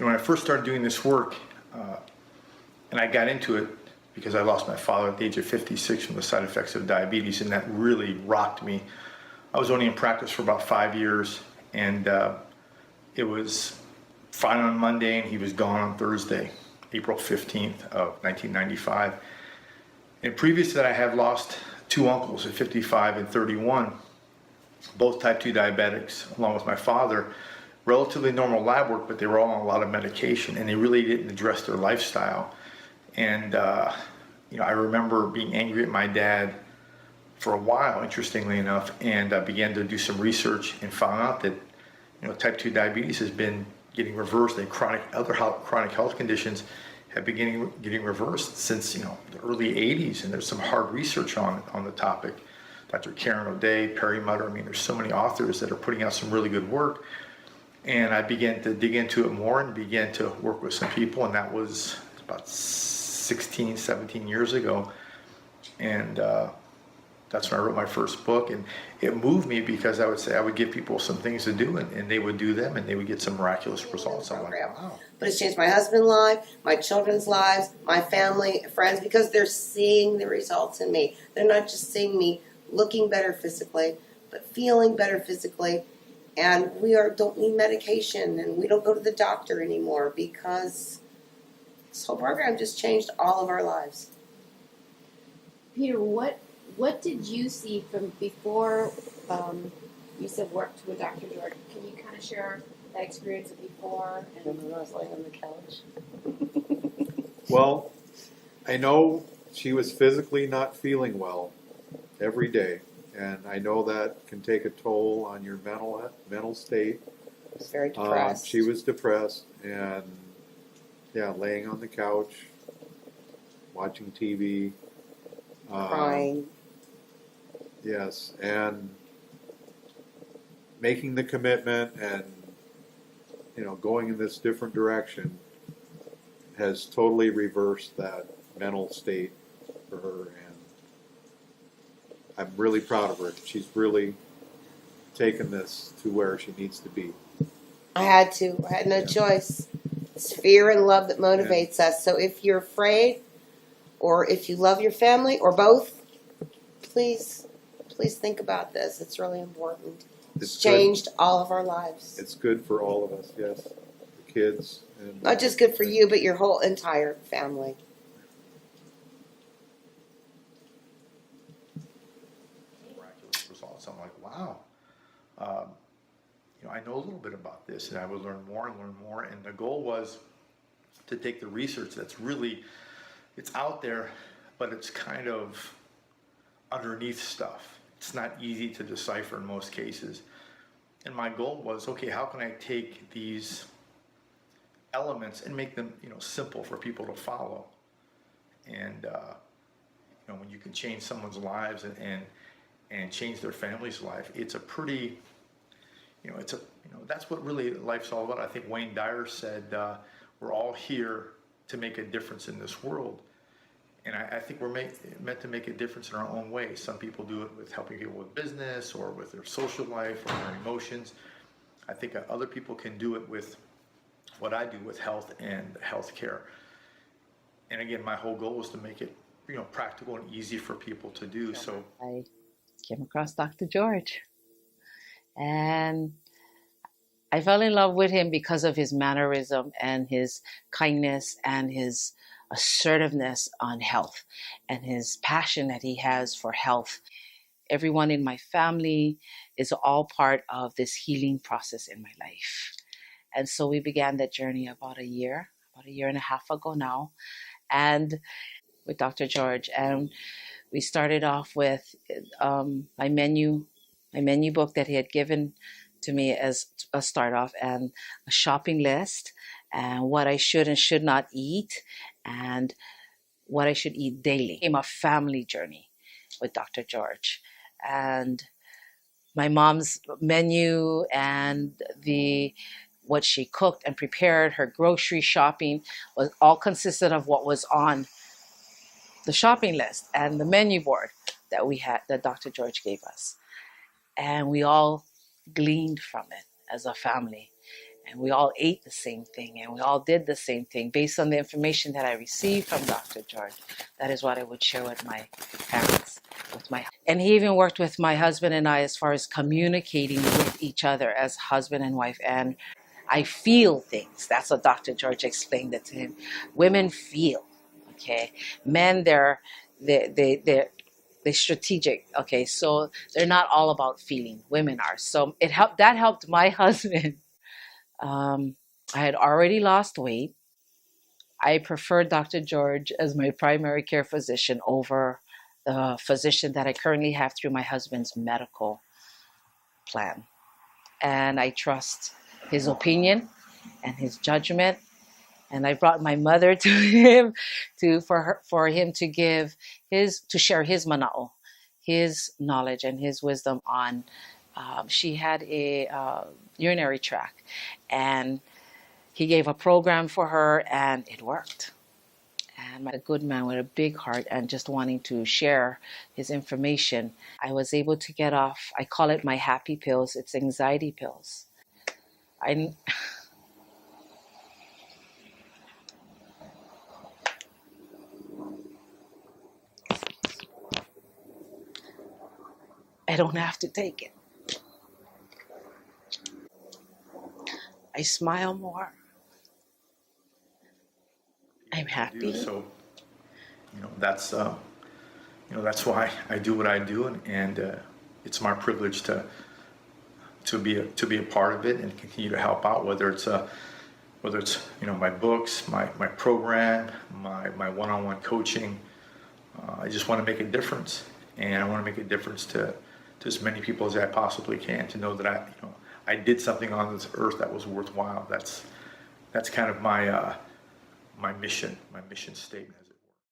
when I first started doing this work, and I got into it because I lost my father at the age of 56 from the side effects of diabetes, and that really rocked me. I was only in practice for about 5 years, and it was fine on Monday, and he was gone on Thursday, April 15th of 1995. And previous to that, I had lost two uncles at 55 and 31, both type 2 diabetics, along with my father. Relatively normal lab work, but they were all on a lot of medication, and they really didn't address their lifestyle. And I remember being angry at my dad for a while, interestingly enough, and I began to do some research and found out that type 2 diabetes has been getting reversed, and other chronic health conditions have been getting reversed since the early 80s, and there's some hard research on the topic. Dr. Karen O'Day, Perry Mutter, there's so many authors that are putting out some really good work. And I began to dig into it more and began to work with some people, and that was about 16, 17 years ago. And that's when I wrote my first book, and it moved me because I would give people some things to do, and they would do them, and they would get some miraculous results. I'm like, wow. But it's changed my husband's life, my children's lives, my family, friends, because they're seeing the results in me. They're not just seeing me looking better physically, but feeling better physically. And we don't need medication, and we don't go to the doctor anymore because this whole program just changed all of our lives. Peter, what did you see from before you said worked with Dr. George? Can you kind of share that experience of before? And Remember I was laying on the couch? Well, I know she was physically not feeling well every day. And I know that can take a toll on your mental state. I was very depressed. She was depressed, and laying on the couch, watching TV. Crying. Yes, and making the commitment and going in this different direction has totally reversed that mental state for her. I'm really proud of her. She's really taken this to where she needs to be. I had no choice. It's fear and love that motivates us. So if you're afraid, or if you love your family, or both, please think about this. It's really important. It's changed all of our lives. It's good for all of us, yes. The kids. And not just good for you, but your whole entire family. Results. I'm like, wow. I know a little bit about this, and I would learn more and learn more. And the goal was to take the research that's it's out there, but it's kind of underneath stuff. It's not easy to decipher in most cases. And my goal was, okay, how can I take these elements and make them, simple for people to follow? And when you can change someone's lives and change their family's life, it's a pretty, that's what really life's all about. I think Wayne Dyer said, we're all here to make a difference in this world. And I think we're meant to make a difference in our own way. Some people do it with helping people with business or with their social life or their emotions. I think other people can do it with what I do with health and healthcare. And again, my whole goal was to make it, practical and easy for people to do. So I came across Dr. George, and I fell in love with him because of his mannerism and his kindness and his assertiveness on health and his passion that he has for health. Everyone in my family is all part of this healing process in my life. And so we began that journey about a year and a half ago now, and with Dr. George. And we started off with my menu book that he had given to me as a start off, and a shopping list, and what I should and should not eat, and what I should eat daily. It became a family journey with Dr. George. And my mom's menu and what she cooked and prepared, her grocery shopping, was all consisted of what was on the shopping list and the menu board that Dr. George gave us. And we all gleaned from it as a family. and we all ate the same thing, and we all did the same thing based on the information that I received from Dr. George. That is what I would share with my parents, and he even worked with my husband and I as far as communicating with each other as husband and wife. And I feel things. That's what Dr. George explained it to him. Women feel, okay. Men, they're strategic, okay. So they're not all about feeling. Women are. So it helped. That helped my husband. I had already lost weight. I preferred Dr. George as my primary care physician over the physician that I currently have through my husband's medical plan. And I trust his opinion and his judgment. And I brought my mother to him for him to give to share his mana'o, his knowledge and his wisdom on. She had a urinary tract, and he gave a program for her, and it worked. And a good man with a big heart and just wanting to share his information, I was able to get off. I call it my happy pills. It's anxiety pills. I don't have to take it. I smile more. I'm happy. So, that's why I do what I do, and it's my privilege to be a part of it and continue to help out, whether it's my books, my program, my one-on-one coaching. I just want to make a difference, and I want to make a difference to as many people as I possibly can, to know that I did something on this earth that was worthwhile. That's kind of my mission statement.